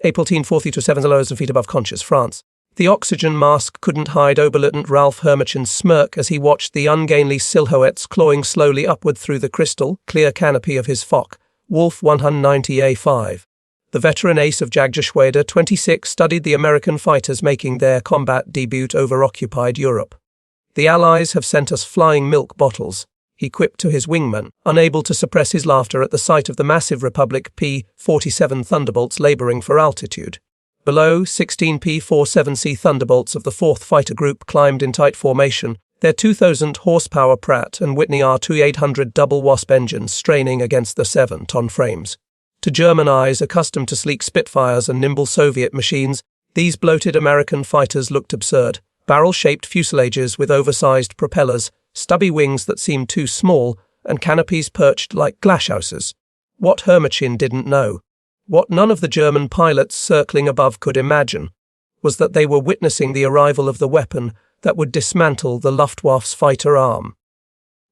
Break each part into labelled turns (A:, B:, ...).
A: April 47 feet above conscious, France. The oxygen mask couldn't hide Oberleutnant Ralph Hermichen's smirk as he watched the ungainly silhouettes clawing slowly upward through the crystal, clear canopy of his Fock, Wolf 190A5. The veteran ace of Jagdgeschwader 26 studied the American fighters making their combat debut over occupied Europe. "The Allies have sent us flying milk bottles," he quipped to his wingman, unable to suppress his laughter at the sight of the massive Republic P-47 Thunderbolts labouring for altitude. Below, 16 P-47C Thunderbolts of the 4th Fighter Group climbed in tight formation, their 2,000-horsepower Pratt and Whitney R2800 double Wasp engines straining against the 7-ton frames. To German eyes accustomed to sleek Spitfires and nimble Soviet machines, these bloated American fighters looked absurd. Barrel-shaped fuselages with oversized propellers, stubby wings that seemed too small, and canopies perched like glashhouses. What Hermichin didn't know, what none of the German pilots circling above could imagine, was that they were witnessing the arrival of the weapon that would dismantle the Luftwaffe's fighter arm.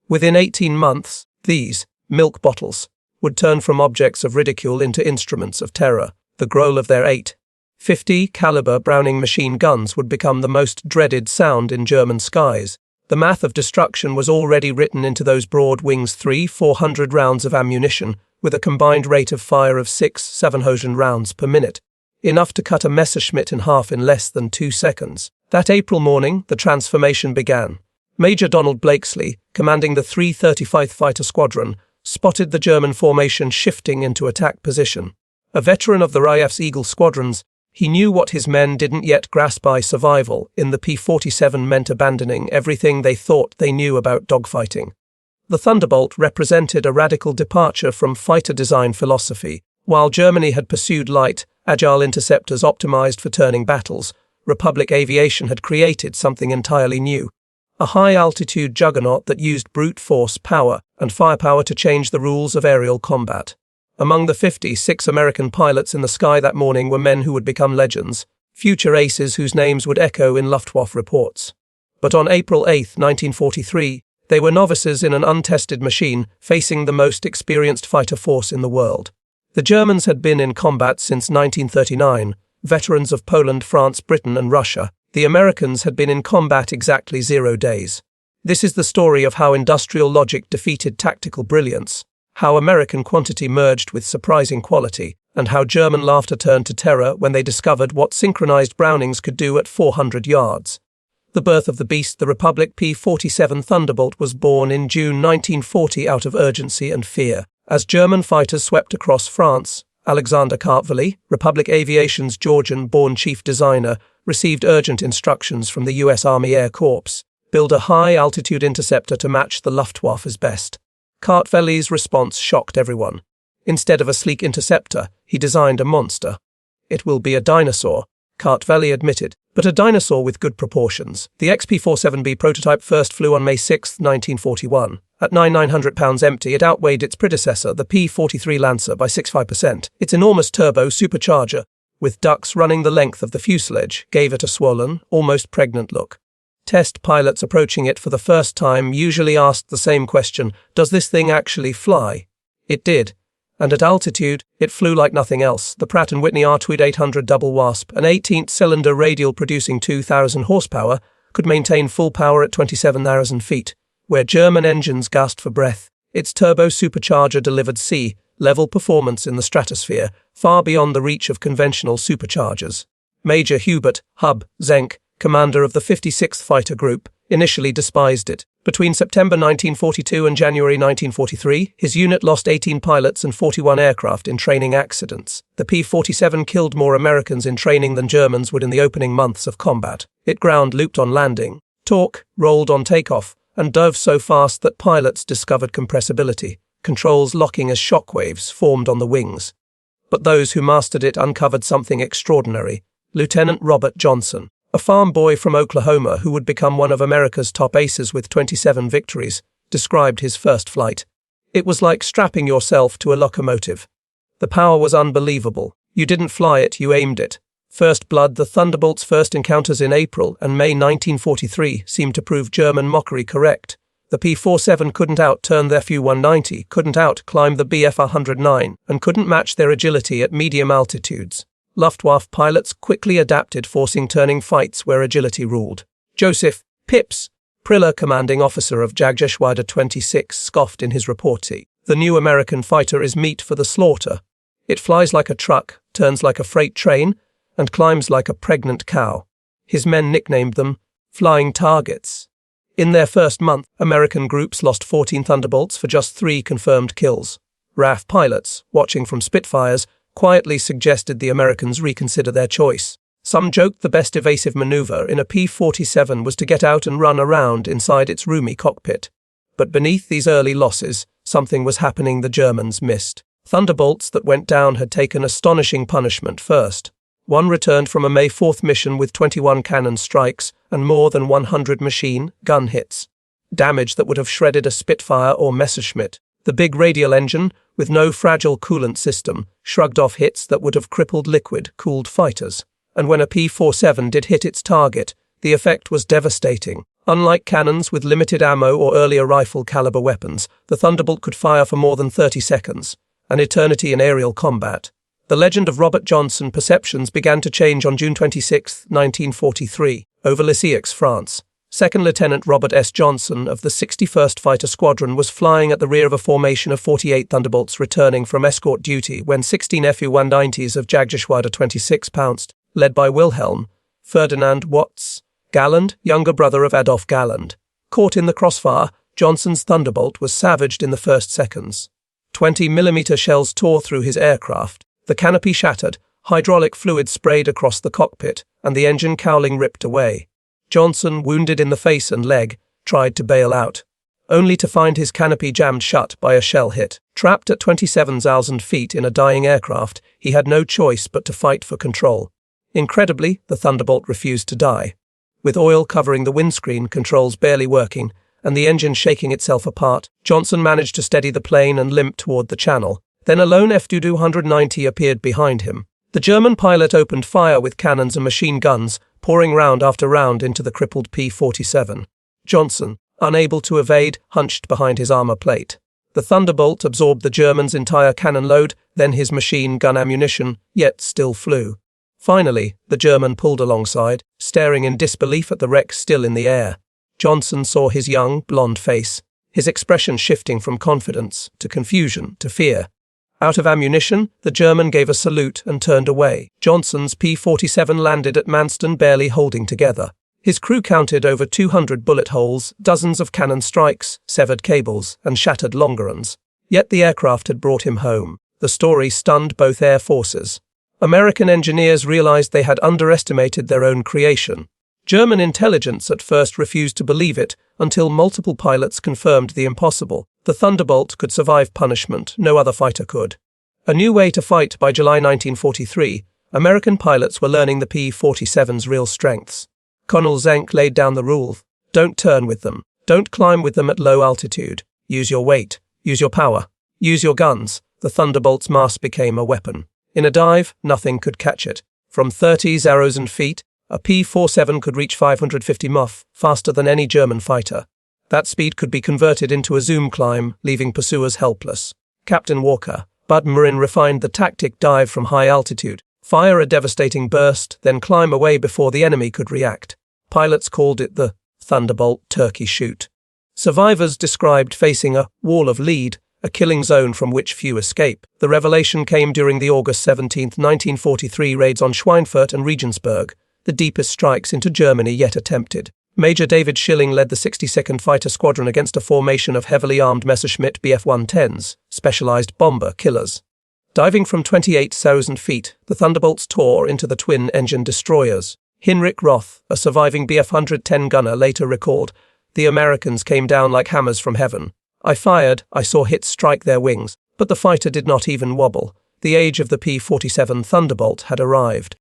A: Within 18 months, these milk bottles would turn from objects of ridicule into instruments of terror. The growl of their 8.50 caliber Browning machine guns would become the most dreaded sound in German skies. The math of destruction was already written into those broad wings: 300-400 rounds of ammunition, with a combined rate of fire of 6-700 rounds per minute, enough to cut a Messerschmitt in half in less than 2 seconds. That April morning, the transformation began. Major Donald Blakesley, commanding the 335th Fighter Squadron, spotted the German formation shifting into attack position. A veteran of the RAF's Eagle squadrons, he knew what his men didn't yet grasp: by survival in the P-47 meant abandoning everything they thought they knew about dogfighting. The Thunderbolt represented a radical departure from fighter design philosophy. While Germany had pursued light, agile interceptors optimized for turning battles, Republic aviation had created something entirely new. A high-altitude juggernaut that used brute force, power, and firepower to change the rules of aerial combat. Among the 56 American pilots in the sky that morning were men who would become legends, future aces whose names would echo in Luftwaffe reports. But on April 8, 1943, they were novices in an untested machine, facing the most experienced fighter force in the world. The Germans had been in combat since 1939, veterans of Poland, France, Britain, and Russia. The Americans had been in combat exactly 0 days. This is the story of how industrial logic defeated tactical brilliance, how American quantity merged with surprising quality, and how German laughter turned to terror when they discovered what synchronized Brownings could do at 400 yards. The birth of the beast, the Republic P-47 Thunderbolt, was born in June 1940 out of urgency and fear. As German fighters swept across France, Alexander Kartveli, Republic Aviation's Georgian-born chief designer, received urgent instructions from the U.S. Army Air Corps: build a high-altitude interceptor to match the Luftwaffe's best. Kartveli's response shocked everyone. Instead of a sleek interceptor, he designed a monster. "It will be a dinosaur," Kartveli admitted, but a dinosaur with good proportions. The XP-47B prototype first flew on May 6, 1941. At 900 pounds empty, it outweighed its predecessor, the P-43 Lancer, by 65%. Its enormous turbo-supercharger, with ducts running the length of the fuselage, gave it a swollen, almost pregnant look. Test pilots approaching it for the first time usually asked the same question: does this thing actually fly? It did. And at altitude, it flew like nothing else. The Pratt & Whitney R2800 double Wasp, an 18th-cylinder radial producing 2,000 horsepower, could maintain full power at 27,000 feet. Where German engines gasped for breath, its turbo-supercharger delivered sea-level performance in the stratosphere, far beyond the reach of conventional superchargers. Major Hubert Hub Zenk, commander of the 56th Fighter Group, initially despised it. Between September 1942 and January 1943, his unit lost 18 pilots and 41 aircraft in training accidents. The P-47 killed more Americans in training than Germans would in the opening months of combat. It ground-looped on landing, torque rolled on takeoff, and dove so fast that pilots discovered compressibility, controls locking as shockwaves formed on the wings. But those who mastered it uncovered something extraordinary. Lieutenant Robert Johnson, a farm boy from Oklahoma who would become one of America's top aces with 27 victories, described his first flight. "It was like strapping yourself to a locomotive. The power was unbelievable. You didn't fly it, you aimed it." First blood. The Thunderbolt's first encounters in April and May 1943 seemed to prove German mockery correct. The P-47 couldn't out-turn their Fu-190, couldn't out-climb the Bf-109, and couldn't match their agility at medium altitudes. Luftwaffe pilots quickly adapted, forcing turning fights where agility ruled. Joseph Pips, Priller, commanding officer of Jagdgeschwader 26, scoffed in his report. The new American fighter is meat for the slaughter. It flies like a truck, turns like a freight train, and climbs like a pregnant cow. His men nicknamed them flying targets. In their first month, American groups lost 14 Thunderbolts for just 3 confirmed kills. RAF pilots, watching from Spitfires, quietly suggested the Americans reconsider their choice. Some joked the best evasive maneuver in a P-47 was to get out and run around inside its roomy cockpit. But beneath these early losses, something was happening the Germans missed. Thunderbolts that went down had taken astonishing punishment first. One returned from a May 4th mission with 21 cannon strikes and more than 100 machine gun hits. Damage that would have shredded a Spitfire or Messerschmitt. The big radial engine, with no fragile coolant system, shrugged off hits that would have crippled liquid-cooled fighters. And when a P-47 did hit its target, the effect was devastating. Unlike cannons with limited ammo or earlier rifle-caliber weapons, the Thunderbolt could fire for more than 30 seconds, an eternity in aerial combat. The legend of Robert Johnson perceptions began to change on June 26, 1943, over Lisieux, France. Second Lieutenant Robert S. Johnson of the 61st Fighter Squadron was flying at the rear of a formation of 48 Thunderbolts returning from escort duty when 16 Fu-190s of Jagdgeschwader 26 pounced, led by Wilhelm Ferdinand Watts Galland, younger brother of Adolf Galland. Caught in the crossfire, Johnson's Thunderbolt was savaged in the first seconds. 20mm shells tore through his aircraft. The canopy shattered, hydraulic fluid sprayed across the cockpit, and the engine cowling ripped away. Johnson, wounded in the face and leg, tried to bail out, only to find his canopy jammed shut by a shell hit. Trapped at 27,000 feet in a dying aircraft, he had no choice but to fight for control. Incredibly, the Thunderbolt refused to die. With oil covering the windscreen, controls barely working, and the engine shaking itself apart, Johnson managed to steady the plane and limp toward the channel. Then a lone Fu-190 appeared behind him. The German pilot opened fire with cannons and machine guns, pouring round after round into the crippled P-47. Johnson, unable to evade, hunched behind his armor plate. The Thunderbolt absorbed the German's entire cannon load, then his machine gun ammunition, yet still flew. Finally, the German pulled alongside, staring in disbelief at the wreck still in the air. Johnson saw his young, blonde face, his expression shifting from confidence to confusion to fear. Out of ammunition, the German gave a salute and turned away. Johnson's P-47 landed at Manston, barely holding together. His crew counted over 200 bullet holes, dozens of cannon strikes, severed cables, and shattered longerons. Yet the aircraft had brought him home. The story stunned both air forces. American engineers realized they had underestimated their own creation. German intelligence at first refused to believe it until multiple pilots confirmed the impossible. The Thunderbolt could survive punishment, no other fighter could. A new way to fight. By July 1943, American pilots were learning the P-47's real strengths. Colonel Zenk laid down the rule: don't turn with them, don't climb with them at low altitude, use your weight, use your power, use your guns. The Thunderbolt's mass became a weapon. In a dive, nothing could catch it. From 30,000 feet, a P-47 could reach 550 mph, faster than any German fighter. That speed could be converted into a zoom climb, leaving pursuers helpless. Captain Walker, Bud Marin, refined the tactic: dive from high altitude, fire a devastating burst, then climb away before the enemy could react. Pilots called it the Thunderbolt turkey shoot. Survivors described facing a wall of lead, a killing zone from which few escape. The revelation came during the August 17, 1943 raids on Schweinfurt and Regensburg, the deepest strikes into Germany yet attempted. Major David Schilling led the 62nd Fighter Squadron against a formation of heavily armed Messerschmitt Bf-110s, specialized bomber killers. Diving from 28,000 feet, the Thunderbolts tore into the twin-engine destroyers. Hinrich Roth, a surviving Bf-110 gunner, later recalled, "The Americans came down like hammers from heaven. I fired, I saw hits strike their wings, but the fighter did not even wobble." The age of the P-47 Thunderbolt had arrived.